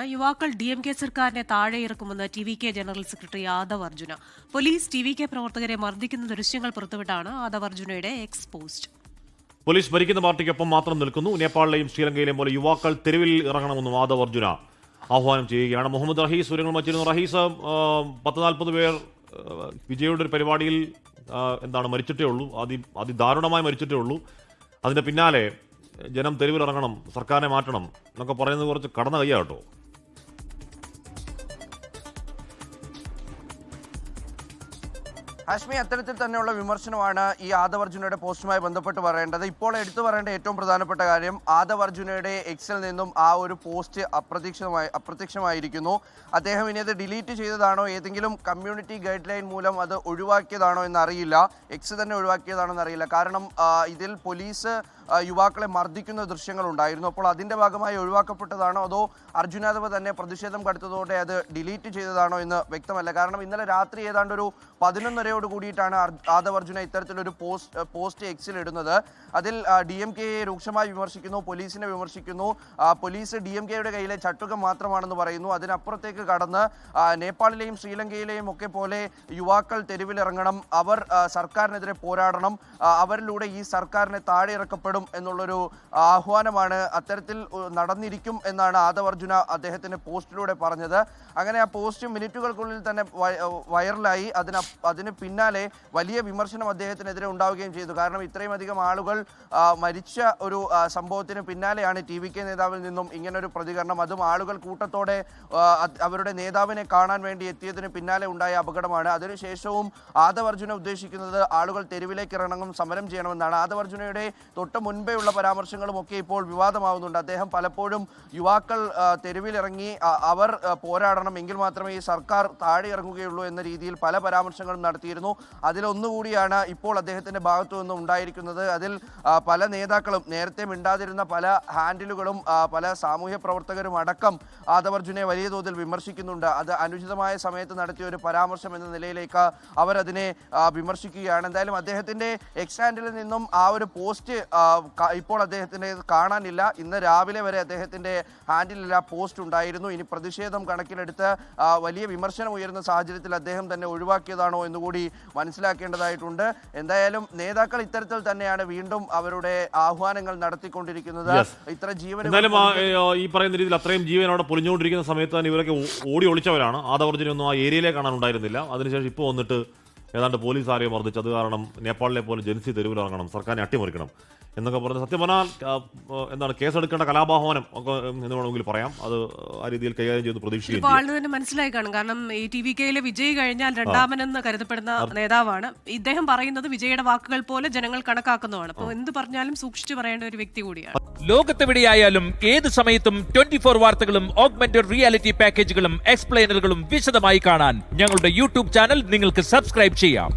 യുവാക്കൾ DMK സർക്കാരിനെ താഴെ ഇറക്കുമെന്ന് TVK general secretary Aadav Arjuna. Police TVK പ്രവർത്തകരെ മർദ്ദിക്കുന്ന ദൃശ്യങ്ങൾ പുറത്തുവിട്ടാണ് ആദവ് അർജുനയുടെ എക്സ് പോസ്റ്റ്. പോലീസ് ഭരിക്കുന്ന പാർട്ടിക്കൊപ്പം മാത്രം നിൽക്കുന്നു. നേപ്പാളിലെയും ശ്രീലങ്കയിലെയും പോലെ യുവാക്കൾ തെരുവിൽ ഇറങ്ങണമെന്നും ആദവ് അർജുന ആഹ്വാനം ചെയ്യുകയാണ്. മുഹമ്മദ് റഹീസ് വിവരങ്ങൾ മറ്റിരുന്നു. റഹീസ്, 40-40 പേർ വിജയുടെ ഒരു പരിപാടിയിൽ മരിച്ചിട്ടേ ഉള്ളൂ, അതിദാരുണമായി മരിച്ചിട്ടേ ഉള്ളൂ. അതിന്റെ പിന്നാലെ ജനം തെരുവിലിറങ്ങണം, സർക്കാരിനെ മാറ്റണം എന്നൊക്കെ പറയുന്നത് കുറച്ച് കടന്ന കയ്യാട്ടോ. ഹാഷ്മി, അത്തരത്തിൽ തന്നെയുള്ള വിമർശനമാണ് ഈ ആദവ് അർജുനയുടെ പോസ്റ്റുമായി ബന്ധപ്പെട്ട് പറയേണ്ടത്. ഇപ്പോൾ എടുത്തു പറയേണ്ട ഏറ്റവും പ്രധാനപ്പെട്ട കാര്യം, ആദവ് അർജുനയുടെ എക്സിൽ നിന്നും ആ ഒരു പോസ്റ്റ് അപ്രത്യക്ഷമായിരിക്കുന്നു. അദ്ദേഹം ഇനി അത് ഡിലീറ്റ് ചെയ്തതാണോ, ഏതെങ്കിലും കമ്മ്യൂണിറ്റി ഗൈഡ് ലൈൻ മൂലം അത് ഒഴിവാക്കിയതാണോ എന്നറിയില്ല. എക്സ് തന്നെ ഒഴിവാക്കിയതാണോ എന്നറിയില്ല. കാരണം ഇതിൽ പോലീസ് യുവാക്കളെ മർദ്ദിക്കുന്ന ദൃശ്യങ്ങൾ ഉണ്ടായിരുന്നു. അപ്പോൾ അതിൻ്റെ ഭാഗമായി ഒഴിവാക്കപ്പെട്ടതാണോ അതോ അർജുനാദവ് തന്നെ പ്രതിഷേധം കടുത്തതോടെ അത് ഡിലീറ്റ് ചെയ്തതാണോ എന്ന് വ്യക്തമല്ല. കാരണം ഇന്നലെ രാത്രി ഏതാണ്ട് ഒരു 11:30 കൂടിയിട്ടാണ് ആദവ് അർജുന ഇത്തരത്തിലൊരു പോസ്റ്റ് എക്സിൽ ഇടുന്നത്. അതിൽ DMKയെ രൂക്ഷമായി വിമർശിക്കുന്നു, പോലീസിനെ വിമർശിക്കുന്നു. പോലീസ് DMKയുടെ കയ്യിലെ ചട്ടുകം മാത്രമാണെന്ന് പറയുന്നു. അതിനപ്പുറത്തേക്ക് കടന്ന് നേപ്പാളിലെയും ശ്രീലങ്കയിലെയും ഒക്കെ പോലെ യുവാക്കൾ തെരുവിലിറങ്ങണം, അവർ സർക്കാരിനെതിരെ പോരാടണം, അവരിലൂടെ ഈ സർക്കാരിനെ താഴെ ഇറക്കപ്പെടും എന്നുള്ളൊരു ആഹ്വാനമാണ് അത്തരത്തിൽ നടന്നിരിക്കും എന്നാണ് ആദവ് അർജുന അദ്ദേഹത്തിന്റെ പോസ്റ്റിലൂടെ പറഞ്ഞത്. അങ്ങനെ ആ പോസ്റ്റ് മിനിറ്റുകൾക്കുള്ളിൽ തന്നെ വൈറലായി. അതിന് പിന്നാലെ വലിയ വിമർശനം അദ്ദേഹത്തിനെതിരെ ഉണ്ടാവുകയും ചെയ്തു. കാരണം ഇത്രയും അധികം ആളുകൾ മരിച്ച ഒരു സംഭവത്തിന് പിന്നാലെയാണ് TVK നേതാവിൽ നിന്നും ഇങ്ങനൊരു പ്രതികരണം. അതും ആളുകൾ കൂട്ടത്തോടെ അവരുടെ നേതാവിനെ കാണാൻ വേണ്ടി എത്തിയതിന് പിന്നാലെ ഉണ്ടായ അപകടമാണ്. അതിനുശേഷവും ആദവ് അർജുന ഉദ്ദേശിക്കുന്നത് ആളുകൾ തെരുവിലേക്ക് ഇറങ്ങും, സമരം ചെയ്യണമെന്നാണ്. ആദവ് അർജുനയുടെ തൊട്ട് മുൻപേ ഉള്ള പരാമർശങ്ങളും ഒക്കെ ഇപ്പോൾ വിവാദമാവുന്നുണ്ട്. അദ്ദേഹം പലപ്പോഴും യുവാക്കൾ തെരുവിലിറങ്ങി അവർ പോരാടണം, എങ്കിൽ മാത്രമേ ഈ സർക്കാർ താഴെ ഇറങ്ങുകയുള്ളൂ എന്ന രീതിയിൽ പല പരാമർശങ്ങളും നടത്തിയിരുന്നു. അതിലൊന്നുകൂടിയാണ് ഇപ്പോൾ അദ്ദേഹത്തിന്റെ ഭാഗത്തു നിന്നും ഉണ്ടായിരിക്കുന്നത്. അതിൽ പല നേതാക്കളും നേരത്തെ മിണ്ടാതിരുന്ന പല ഹാൻഡിലുകളും പല സാമൂഹ്യ പ്രവർത്തകരും അടക്കം ആദവ് അർജുനെ വലിയ തോതിൽ വിമർശിക്കുന്നുണ്ട്. അത് അനുചിതമായ സമയത്ത് നടത്തിയ ഒരു പരാമർശം എന്ന നിലയിലേക്ക് അവരതിനെ വിമർശിക്കുകയാണ്. എന്തായാലും അദ്ദേഹത്തിന്റെ എക്സ് ഹാൻഡിലിൽ നിന്നും ആ ഒരു പോസ്റ്റ് ഇപ്പോൾ അദ്ദേഹത്തിന് കാണാനില്ല. ഇന്ന് രാവിലെ വരെ അദ്ദേഹത്തിന്റെ ഹാൻഡിലിൽ ആ പോസ്റ്റ് ഉണ്ടായിരുന്നു. ഇനി പ്രതിഷേധം കണക്കിലെടുത്ത് വലിയ വിമർശനം ഉയരുന്ന സാഹചര്യത്തിൽ അദ്ദേഹം തന്നെ ഒഴിവാക്കിയതാണോ എന്നുകൂടി മനസ്സിലാക്കേണ്ടതായിട്ടുണ്ട്. എന്തായാലും നേതാക്കൾ ഇത്തരത്തിൽ തന്നെയാണ് വീണ്ടും അവരുടെ ആഹ്വാനങ്ങൾ നടത്തിക്കൊണ്ടിരിക്കുന്നത്. ഇത്ര ജീവൻ ഈ പറയുന്ന രീതിയിൽ അത്രയും ജീവൻ അവിടെ പൊലിഞ്ഞുകൊണ്ടിരിക്കുന്ന സമയത്ത് തന്നെ ഇവരൊക്കെ ഓടി ഒളിച്ചവരാണ്. ആദവ് അർജുനൊന്നും ആ ഏരിയയിലേക്ക് കാണാനുണ്ടായിരുന്നില്ല. അതിനുശേഷം ഇപ്പോൾ വന്നിട്ട് ഏതാണ്ട് പോലീസ് ആരെയും മർദ്ദിച്ചു, അത് കാരണം നേപ്പാളിലെ പോലെ ജൻസി തെരുവിലിറങ്ങണം, സർക്കാരിനെ അട്ടിമറിക്കണം എന്നൊക്കെ പറഞ്ഞ് സത്യം പറഞ്ഞാൽ കേസെടുക്കേണ്ട കലാപാഹ്വാനം ഒക്കെ എന്ന് വേണമെങ്കിൽ പറയാം. അത് ആ രീതിയിൽ കൈകാര്യം ചെയ്ത് പ്രതീക്ഷിക്കും. ആളിന് തന്നെ മനസ്സിലായി കാണും. കാരണം ഈ TVKയിലെ വിജയ് കഴിഞ്ഞാൽ രണ്ടാമനെന്ന് കരുതപ്പെടുന്ന നേതാവാണ് ഇദ്ദേഹം. പറയുന്നത് വിജയുടെ വാക്കുകൾ പോലെ ജനങ്ങൾ കണക്കാക്കുന്നതാണ്. അപ്പോൾ എന്ത് പറഞ്ഞാലും സൂക്ഷിച്ചു പറയേണ്ട ഒരു വ്യക്തി കൂടിയാണ്. ലോകത്തെവിടെയായാലും ഏത് സമയത്തും 24 വാർത്തകളും ഓഗ്മെന്റഡ് റിയാലിറ്റി പാക്കേജുകളും എക്സ്പ്ലെയിനറുകളും വിശദമായി കാണാൻ ഞങ്ങളുടെ YouTube ചാനൽ നിങ്ങൾക്ക് സബ്സ്ക്രൈബ് ചെയ്യാം.